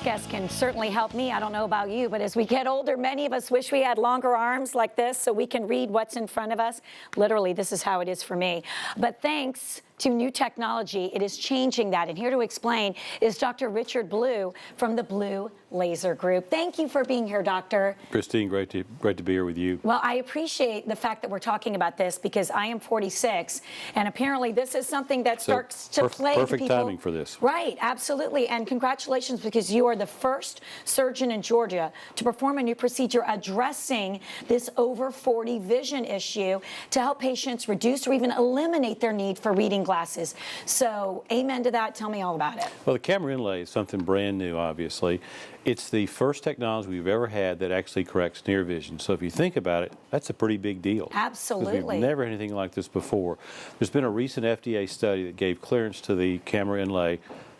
guest can certainly help me. I don't know about you, but as we get older, many of us wish we had longer arms like this so we can read what's in front of us. Literally, this is how it is for me. But thanks to new technology, it is changing that. And here to explain is Dr. Richard Blue from the Blue Laser Group. Thank you for being here, Doctor. Christine, great to be here with you. Well, I appreciate the fact that we're talking about this because I am 46, and apparently this is something that starts to plague people. Perfect timing for this. Right, absolutely. And congratulations, because you are the first surgeon in Georgia to perform a new procedure addressing this over 40 vision issue to help patients reduce or even eliminate their need for reading glasses. So amen to that. Tell me all about it. Well, the camera inlay is something brand new, obviously. It's the first technology we've ever had that actually corrects near vision. So if you think about it, that's a pretty big deal. Absolutely. We've never had anything like this before. There's been a recent FDA study that gave clearance to the camera inlay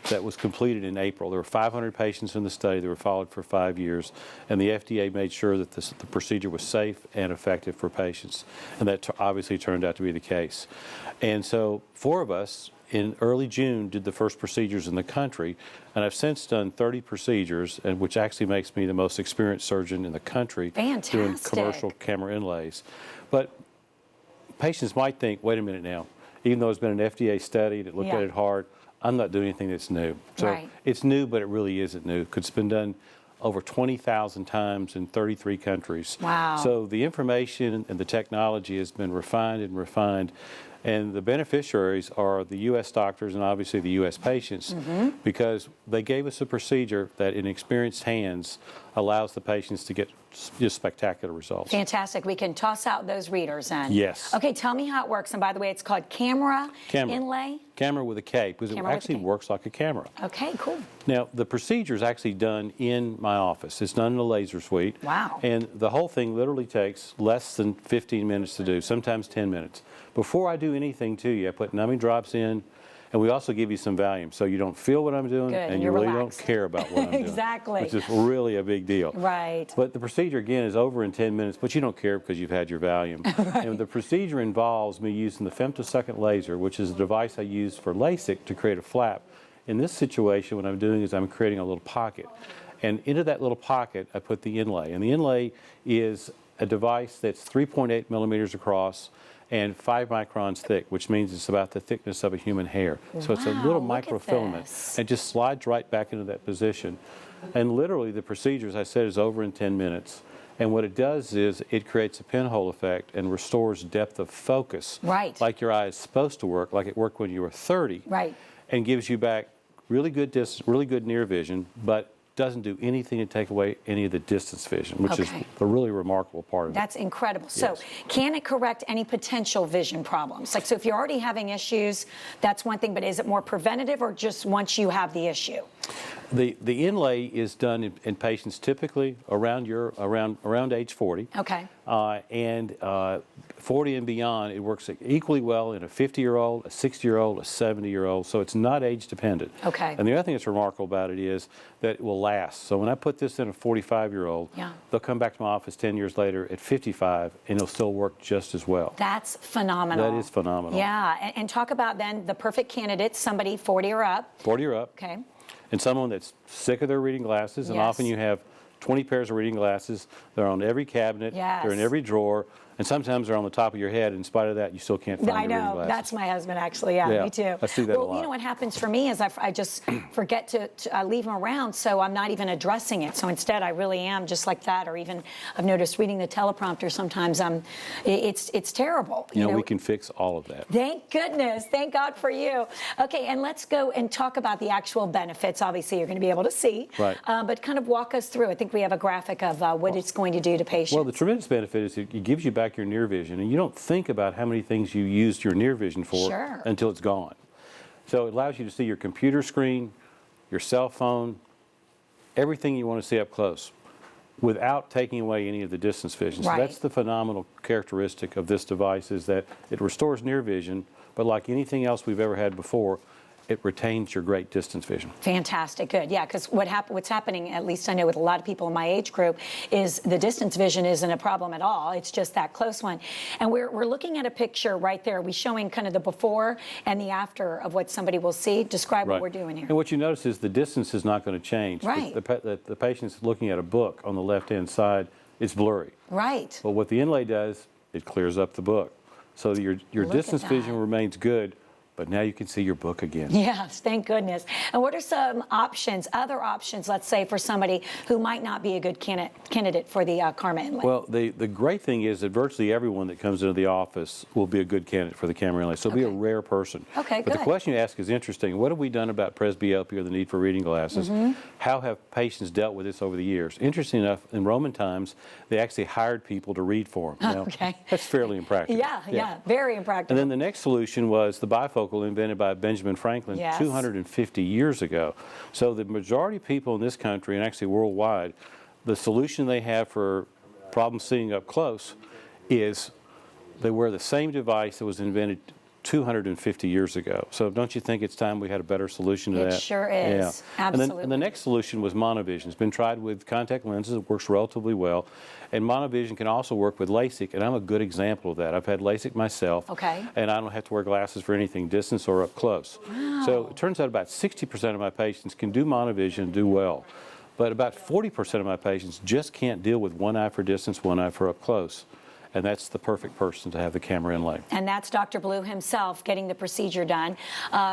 that was completed in April. There were 500 patients in the study that were followed for 5 years, and the FDA made sure that the procedure was safe and effective for patients, and that obviously turned out to be the case. And so 4 of us in early June did the first procedures in the country, and I've since done 30 procedures, and which actually makes me the most experienced surgeon in the country doing commercial camera inlays. But patients might think, wait a minute now, even though it's been an FDA study that looked at it hard, I'm not doing anything that's new. So it's new, but it really isn't new, because it's been done over 20,000 times in 33 countries. Wow. So the information and the technology has been refined and refined, and the beneficiaries are the U.S. doctors and obviously the U.S. patients, because they gave us a procedure that in experienced hands allows the patients to get just spectacular results. Fantastic. We can toss out those readers then. Yes. Okay, tell me how it works. And by the way, it's called camera inlay? Camera with a K, because it actually works like a camera. Okay, cool. Now, the procedure is actually done in my office. It's done in the laser suite. Wow. And the whole thing literally takes less than 15 minutes to do, sometimes 10 minutes. Before I do anything to you, I put numbing drops in, and we also give you some Valium, so you don't feel what I'm doing, and you really don't care about what I'm doing. Exactly. Which is really a big deal. Right. But the procedure, again, is over in 10 minutes, but you don't care because you've had your Valium. And the procedure involves me using the femtosecond laser, which is a device I use for LASIK to create a flap. In this situation, what I'm doing is I'm creating a little pocket. And into that little pocket, I put the inlay. And the inlay is a device that's 3.8 millimeters across and 5 microns thick, which means it's about the thickness of a human hair. So it's a little microfilament, and just slides right back into that position. And literally the procedure, as I said, is over in 10 minutes. And what it does is it creates a pinhole effect and restores depth of focus. Right. Like your eye is supposed to work, like it worked when you were 30. Right. And gives you back really good distance, really good near vision, but doesn't do anything to take away any of the distance vision, which is a really remarkable part of it. That's incredible. So can it correct any potential vision problems? Like, so if you're already having issues, that's one thing, but is it more preventative or just once you have the issue? The inlay is done in patients typically around age 40. Okay. And 40 and beyond, it works equally well in a 50-year-old, a 60-year-old, a 70-year-old, so it's not age dependent. Okay. And the other thing that's remarkable about it is that it will last. So when I put this in a 45-year-old, they'll come back to my office 10 years later at 55, and it'll still work just as well. That's phenomenal. That is phenomenal. Yeah, and talk about then the perfect candidate, somebody 40 or up. 40 or up. Okay. And someone that's sick of their reading glasses, and often you have 20 pairs of reading glasses. They're on every cabinet. They're in every drawer. And sometimes they're on the top of your head. In spite of that, you still can't find your reading glasses. That's my husband, actually. Yeah, me too. I see that a lot. Well, you know what happens for me is I just forget to leave them around, so I'm not even addressing it. So instead, I really am just like that. Or even I've noticed reading the teleprompter sometimes. It's terrible. You know, we can fix all of that. Thank goodness. Thank God for you. Okay, and let's go and talk about the actual benefits. Obviously, you're going to be able to see. Right. But kind of walk us through. I think we have a graphic of what it's going to do to patients. Well, the tremendous benefit is it gives you back your near vision, and you don't think about how many things you used your near vision for until it's gone. So it allows you to see your computer screen, your cell phone, everything you want to see up close without taking away any of the distance vision. So that's the phenomenal characteristic of this device, is that it restores near vision, but like anything else we've ever had before, it retains your great distance vision. Fantastic, good. Yeah, because what's happening, at least I know with a lot of people in my age group, is the distance vision isn't a problem at all. It's just that close one. And we're looking at a picture right there. We're showing kind of the before and the after of what somebody will see. Describe what we're doing here. And what you notice is the distance is not going to change. Right. The patient's looking at a book on the left-hand side. It's blurry. Right. But what the inlay does, it clears up the book. So your Look distance at vision that. remains good, but now you can see your book again. Yes, thank goodness. And what are some options, other options, let's say, for somebody who might not be a good candidate for the Karma Inlay? Well, the great thing is that virtually everyone that comes into the office will be a good candidate for the camera inlay. So it'll be a rare person. Okay, but good. the question you ask is interesting. What have we done about presbyopia or the need for reading glasses? How have patients dealt with this over the years? Interesting enough, in Roman times, they actually hired people to read for them. Now, Okay. That's fairly impractical. Yeah, very impractical. And then the next solution was the bifocal invented by Benjamin Franklin Yes. 250 years ago. So the majority of people in this country and actually worldwide, the solution they have for problem seeing up close is they wear the same device that was invented 250 years ago. So don't you think it's time we had a better solution to It that? sure is. Yeah. Absolutely. And the next solution was monovision. It's been tried with contact lenses. It works relatively well. And monovision can also work with LASIK, and I'm a good example of that. I've had LASIK myself. Okay. And I don't have to wear glasses for anything distance or up close. Wow. So it turns out about 60% of my patients can do monovision and do well. But about 40% of my patients just can't deal with one eye for distance, one eye for up close. And that's the perfect person to have the camera inlay. And that's Dr. Blue himself getting the procedure done.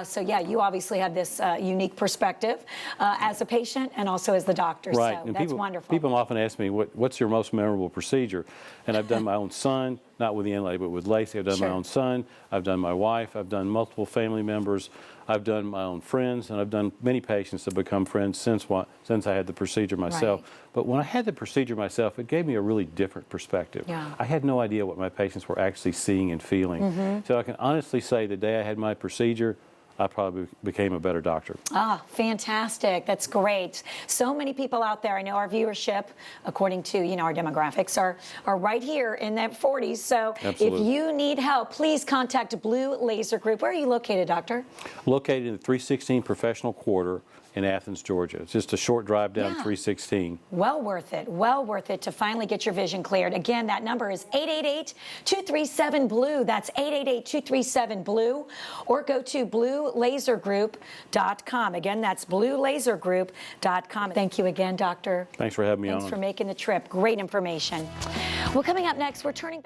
So yeah, you obviously have this unique perspective as a patient and also as the doctor. Right. So And that's wonderful. People often ask me, what's your most memorable procedure? And I've done my own son, not with the inlay, but with LASIK. I've done Sure. my own son. I've done my wife. I've done multiple family members. I've done my own friends, and I've done many patients that have become friends since I had the procedure myself. Right. But when I had the procedure myself, it gave me a really different perspective. Yeah. I had no idea what my patients were actually seeing and feeling. So I can honestly say the day I had my procedure, I probably became a better doctor. Ah, fantastic. That's great. So many people out there. I know our viewership, according to our demographics, are right here in that 40s. So Absolutely. if you need help, please contact Blue Laser Group. Where are you located, Doctor? Located in the 316 Professional Quarter in Athens, Georgia. It's just a short drive down Yeah. 316. Well worth it to finally get your vision cleared. Again, that number is 888-237-BLUE. That's 888-237-BLUE. Or go to bluelasergroup.com. Again, that's bluelasergroup.com. Thank you again, Doctor. Thanks for having me on. Thanks for making the trip. Great information. Well, coming up next, we're turning back.